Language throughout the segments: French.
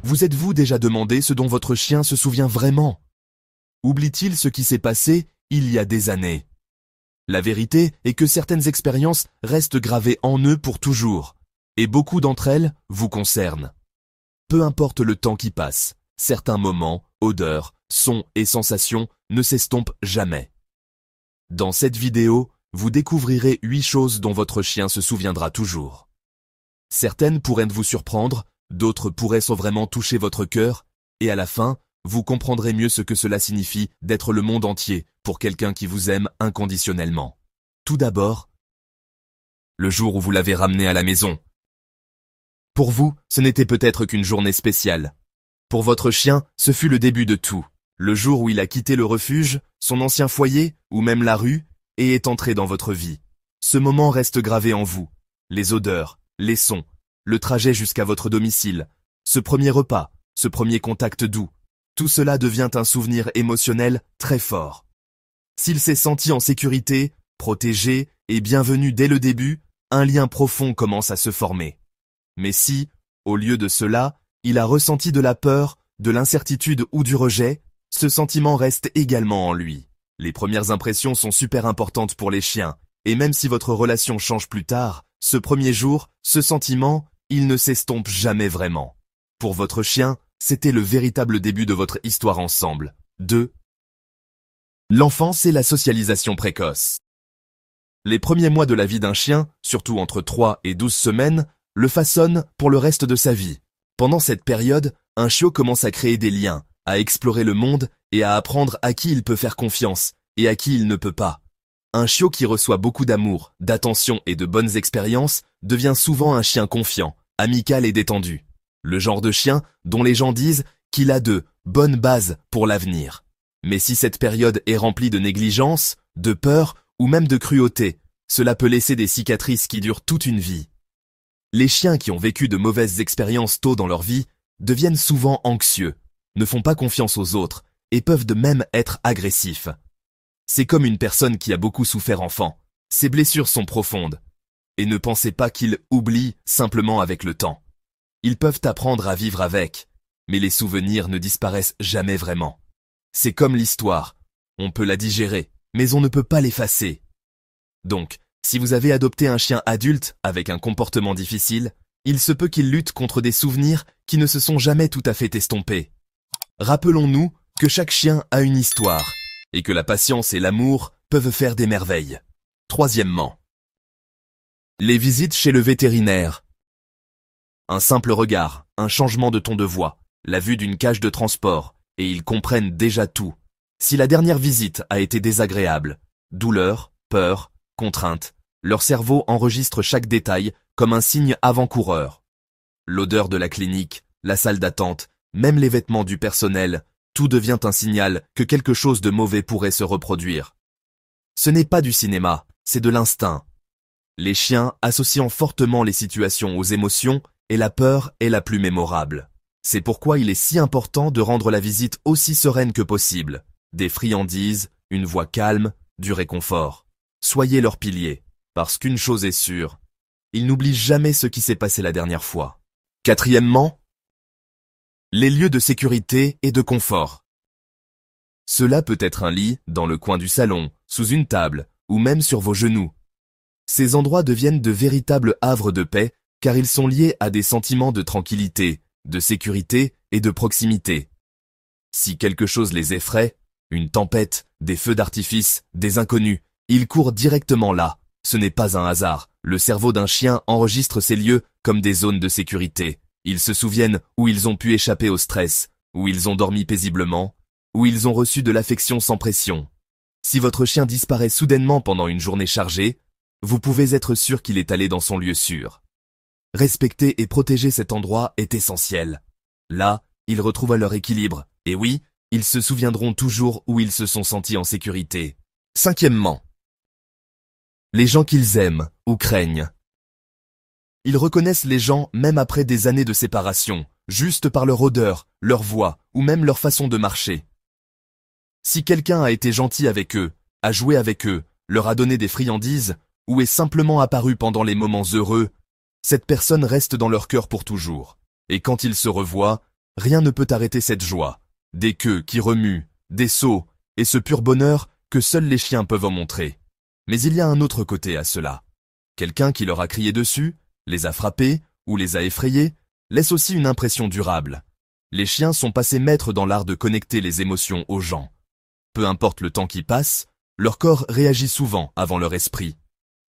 Vous êtes-vous déjà demandé ce dont votre chien se souvient vraiment? Oublie-t-il ce qui s'est passé il y a des années? La vérité est que certaines expériences restent gravées en eux pour toujours, et beaucoup d'entre elles vous concernent. Peu importe le temps qui passe, certains moments, odeurs, sons et sensations ne s'estompent jamais. Dans cette vidéo, vous découvrirez 8 choses dont votre chien se souviendra toujours. Certaines pourraient vous surprendre, d'autres pourraient sans vraiment toucher votre cœur, et à la fin, vous comprendrez mieux ce que cela signifie d'être le monde entier pour quelqu'un qui vous aime inconditionnellement. Tout d'abord, le jour où vous l'avez ramené à la maison. Pour vous, ce n'était peut-être qu'une journée spéciale. Pour votre chien, ce fut le début de tout. Le jour où il a quitté le refuge, son ancien foyer, ou même la rue, et est entré dans votre vie. Ce moment reste gravé en vous. Les odeurs, les sons, le trajet jusqu'à votre domicile, ce premier repas, ce premier contact doux, tout cela devient un souvenir émotionnel très fort. S'il s'est senti en sécurité, protégé et bienvenu dès le début, un lien profond commence à se former. Mais si, au lieu de cela, il a ressenti de la peur, de l'incertitude ou du rejet, ce sentiment reste également en lui. Les premières impressions sont super importantes pour les chiens, et même si votre relation change plus tard, ce premier jour, ce sentiment, il ne s'estompe jamais vraiment. Pour votre chien, c'était le véritable début de votre histoire ensemble. 2. L'enfance et la socialisation précoce. Les premiers mois de la vie d'un chien, surtout entre 3 et 12 semaines, le façonnent pour le reste de sa vie. Pendant cette période, un chiot commence à créer des liens, à explorer le monde et à apprendre à qui il peut faire confiance et à qui il ne peut pas. Un chiot qui reçoit beaucoup d'amour, d'attention et de bonnes expériences devient souvent un chien confiant, amical et détendu. Le genre de chien dont les gens disent qu'il a de bonnes bases pour l'avenir. Mais si cette période est remplie de négligence, de peur ou même de cruauté, cela peut laisser des cicatrices qui durent toute une vie. Les chiens qui ont vécu de mauvaises expériences tôt dans leur vie deviennent souvent anxieux, ne font pas confiance aux autres et peuvent de même être agressifs. C'est comme une personne qui a beaucoup souffert enfant. Ses blessures sont profondes. Et ne pensez pas qu'ils oublient simplement avec le temps. Ils peuvent apprendre à vivre avec, mais les souvenirs ne disparaissent jamais vraiment. C'est comme l'histoire. On peut la digérer, mais on ne peut pas l'effacer. Donc, si vous avez adopté un chien adulte avec un comportement difficile, il se peut qu'il lutte contre des souvenirs qui ne se sont jamais tout à fait estompés. Rappelons-nous que chaque chien a une histoire, et que la patience et l'amour peuvent faire des merveilles. Troisièmement, les visites chez le vétérinaire. Un simple regard, un changement de ton de voix, la vue d'une cage de transport, et ils comprennent déjà tout. Si la dernière visite a été désagréable, douleur, peur, contrainte, leur cerveau enregistre chaque détail comme un signe avant-coureur. L'odeur de la clinique, la salle d'attente, même les vêtements du personnel, tout devient un signal que quelque chose de mauvais pourrait se reproduire. Ce n'est pas du cinéma, c'est de l'instinct. Les chiens associant fortement les situations aux émotions, et la peur est la plus mémorable. C'est pourquoi il est si important de rendre la visite aussi sereine que possible. Des friandises, une voix calme, du réconfort. Soyez leur pilier, parce qu'une chose est sûre, ils n'oublient jamais ce qui s'est passé la dernière fois. Quatrièmement, les lieux de sécurité et de confort. Cela peut être un lit, dans le coin du salon, sous une table, ou même sur vos genoux. Ces endroits deviennent de véritables havres de paix, car ils sont liés à des sentiments de tranquillité, de sécurité et de proximité. Si quelque chose les effraie, une tempête, des feux d'artifice, des inconnus, ils courent directement là. Ce n'est pas un hasard. Le cerveau d'un chien enregistre ces lieux comme des zones de sécurité. Ils se souviennent où ils ont pu échapper au stress, où ils ont dormi paisiblement, où ils ont reçu de l'affection sans pression. Si votre chien disparaît soudainement pendant une journée chargée, vous pouvez être sûr qu'il est allé dans son lieu sûr. Respecter et protéger cet endroit est essentiel. Là, ils retrouvent leur équilibre, et oui, ils se souviendront toujours où ils se sont sentis en sécurité. Cinquièmement, les gens qu'ils aiment ou craignent. Ils reconnaissent les gens même après des années de séparation, juste par leur odeur, leur voix ou même leur façon de marcher. Si quelqu'un a été gentil avec eux, a joué avec eux, leur a donné des friandises, ou est simplement apparu pendant les moments heureux, cette personne reste dans leur cœur pour toujours. Et quand ils se revoient, rien ne peut arrêter cette joie. Des queues qui remuent, des sauts, et ce pur bonheur que seuls les chiens peuvent en montrer. Mais il y a un autre côté à cela. Quelqu'un qui leur a crié dessus, les a frappés ou les a effrayés, laisse aussi une impression durable. Les chiens sont passés maîtres dans l'art de connecter les émotions aux gens. Peu importe le temps qui passe, leur corps réagit souvent avant leur esprit.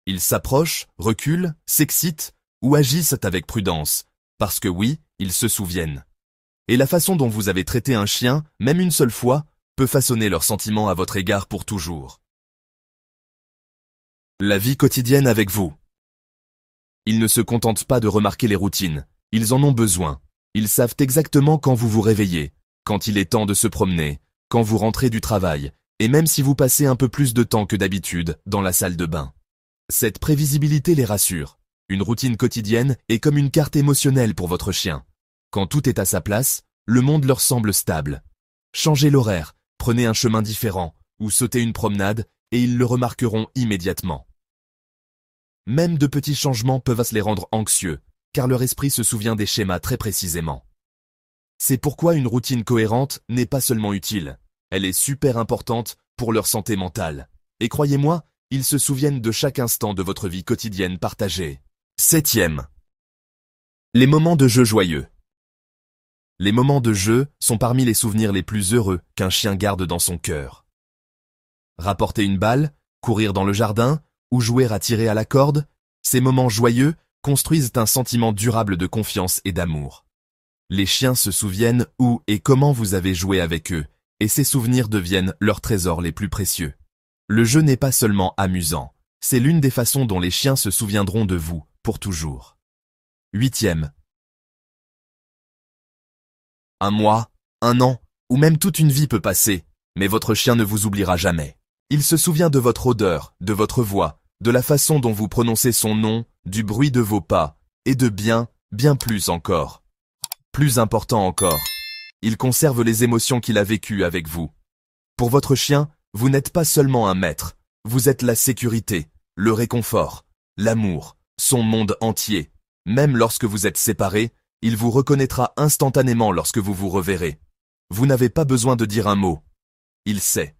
Ils s'approchent, reculent, s'excitent ou agissent avec prudence, parce que oui, ils se souviennent. Et la façon dont vous avez traité un chien, même une seule fois, peut façonner leurs sentiments à votre égard pour toujours. La vie quotidienne avec vous. Ils ne se contentent pas de remarquer les routines, ils en ont besoin. Ils savent exactement quand vous vous réveillez, quand il est temps de se promener, quand vous rentrez du travail, et même si vous passez un peu plus de temps que d'habitude dans la salle de bain. Cette prévisibilité les rassure. Une routine quotidienne est comme une carte émotionnelle pour votre chien. Quand tout est à sa place, le monde leur semble stable. Changez l'horaire, prenez un chemin différent, ou sautez une promenade, et ils le remarqueront immédiatement. Même de petits changements peuvent les rendre anxieux, car leur esprit se souvient des schémas très précisément. C'est pourquoi une routine cohérente n'est pas seulement utile, elle est super importante pour leur santé mentale. Et croyez-moi, ils se souviennent de chaque instant de votre vie quotidienne partagée. 7e. Les moments de jeu joyeux. Les moments de jeu sont parmi les souvenirs les plus heureux qu'un chien garde dans son cœur. Rapporter une balle, courir dans le jardin, ou jouer à tirer à la corde, ces moments joyeux construisent un sentiment durable de confiance et d'amour. Les chiens se souviennent où et comment vous avez joué avec eux, et ces souvenirs deviennent leurs trésors les plus précieux. Le jeu n'est pas seulement amusant, c'est l'une des façons dont les chiens se souviendront de vous, pour toujours. 8e. Un mois, un an, ou même toute une vie peut passer, mais votre chien ne vous oubliera jamais. Il se souvient de votre odeur, de votre voix, de la façon dont vous prononcez son nom, du bruit de vos pas, et de bien plus encore. Plus important encore, il conserve les émotions qu'il a vécues avec vous. Pour votre chien, vous n'êtes pas seulement un maître, vous êtes la sécurité, le réconfort, l'amour, son monde entier. Même lorsque vous êtes séparés, il vous reconnaîtra instantanément lorsque vous vous reverrez. Vous n'avez pas besoin de dire un mot. Il sait.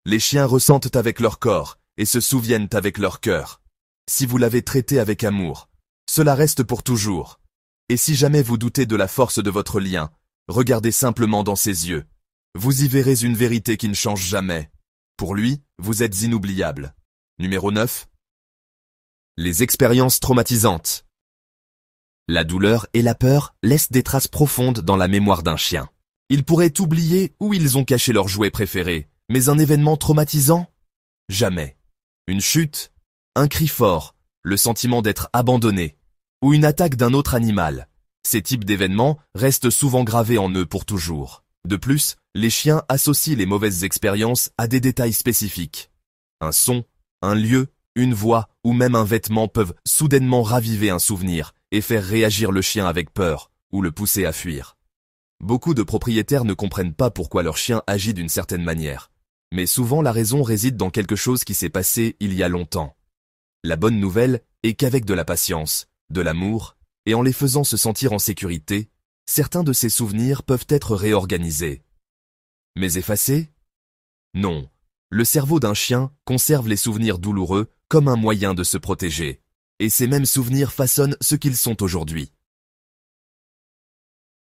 Les chiens ressentent avec leur corps et se souviennent avec leur cœur. Si vous l'avez traité avec amour, cela reste pour toujours. Et si jamais vous doutez de la force de votre lien, regardez simplement dans ses yeux. Vous y verrez une vérité qui ne change jamais. Pour lui, vous êtes inoubliable. Numéro 9. Les expériences traumatisantes. La douleur et la peur laissent des traces profondes dans la mémoire d'un chien. Ils pourraient oublier où ils ont caché leur jouet préféré, mais un événement traumatisant? Jamais. Une chute, un cri fort, le sentiment d'être abandonné, ou une attaque d'un autre animal. Ces types d'événements restent souvent gravés en eux pour toujours. De plus, les chiens associent les mauvaises expériences à des détails spécifiques. Un son, un lieu, une voix ou même un vêtement peuvent soudainement raviver un souvenir et faire réagir le chien avec peur ou le pousser à fuir. Beaucoup de propriétaires ne comprennent pas pourquoi leur chien agit d'une certaine manière. Mais souvent la raison réside dans quelque chose qui s'est passé il y a longtemps. La bonne nouvelle est qu'avec de la patience, de l'amour, et en les faisant se sentir en sécurité, certains de ces souvenirs peuvent être réorganisés. Mais effacés? Non. Le cerveau d'un chien conserve les souvenirs douloureux comme un moyen de se protéger. Et ces mêmes souvenirs façonnent ce qu'ils sont aujourd'hui.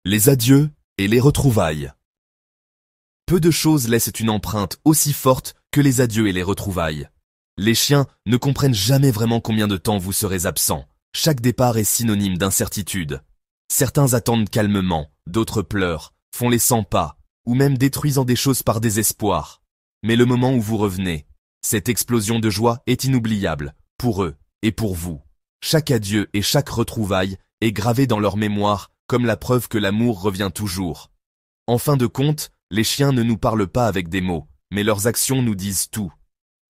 Les adieux et les retrouvailles. Peu de choses laissent une empreinte aussi forte que les adieux et les retrouvailles. Les chiens ne comprennent jamais vraiment combien de temps vous serez absent. Chaque départ est synonyme d'incertitude. Certains attendent calmement, d'autres pleurent, font les 100 pas, ou même détruisant des choses par désespoir. Mais le moment où vous revenez, cette explosion de joie est inoubliable, pour eux et pour vous. Chaque adieu et chaque retrouvaille est gravé dans leur mémoire comme la preuve que l'amour revient toujours. En fin de compte, les chiens ne nous parlent pas avec des mots, mais leurs actions nous disent tout.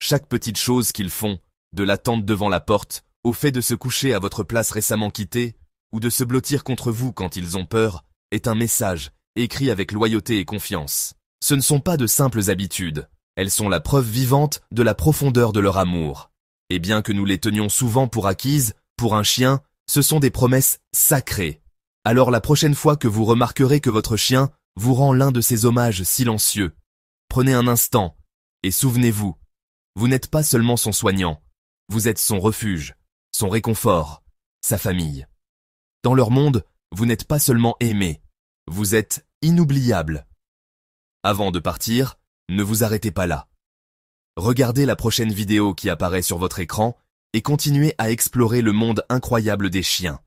Chaque petite chose qu'ils font, de l'attente devant la porte, au fait de se coucher à votre place récemment quittée, ou de se blottir contre vous quand ils ont peur, est un message, écrit avec loyauté et confiance. Ce ne sont pas de simples habitudes, elles sont la preuve vivante de la profondeur de leur amour. Et bien que nous les tenions souvent pour acquises, pour un chien, Ce sont des promesses sacrées. Alors la prochaine fois que vous remarquerez que votre chien vous rend l'un de ces hommages silencieux, prenez un instant et souvenez-vous, vous n'êtes pas seulement son soignant, vous êtes son refuge, son réconfort, sa famille. Dans leur monde, vous n'êtes pas seulement aimé, vous êtes inoubliable. Avant de partir, ne vous arrêtez pas là. Regardez la prochaine vidéo qui apparaît sur votre écran et continuez à explorer le monde incroyable des chiens.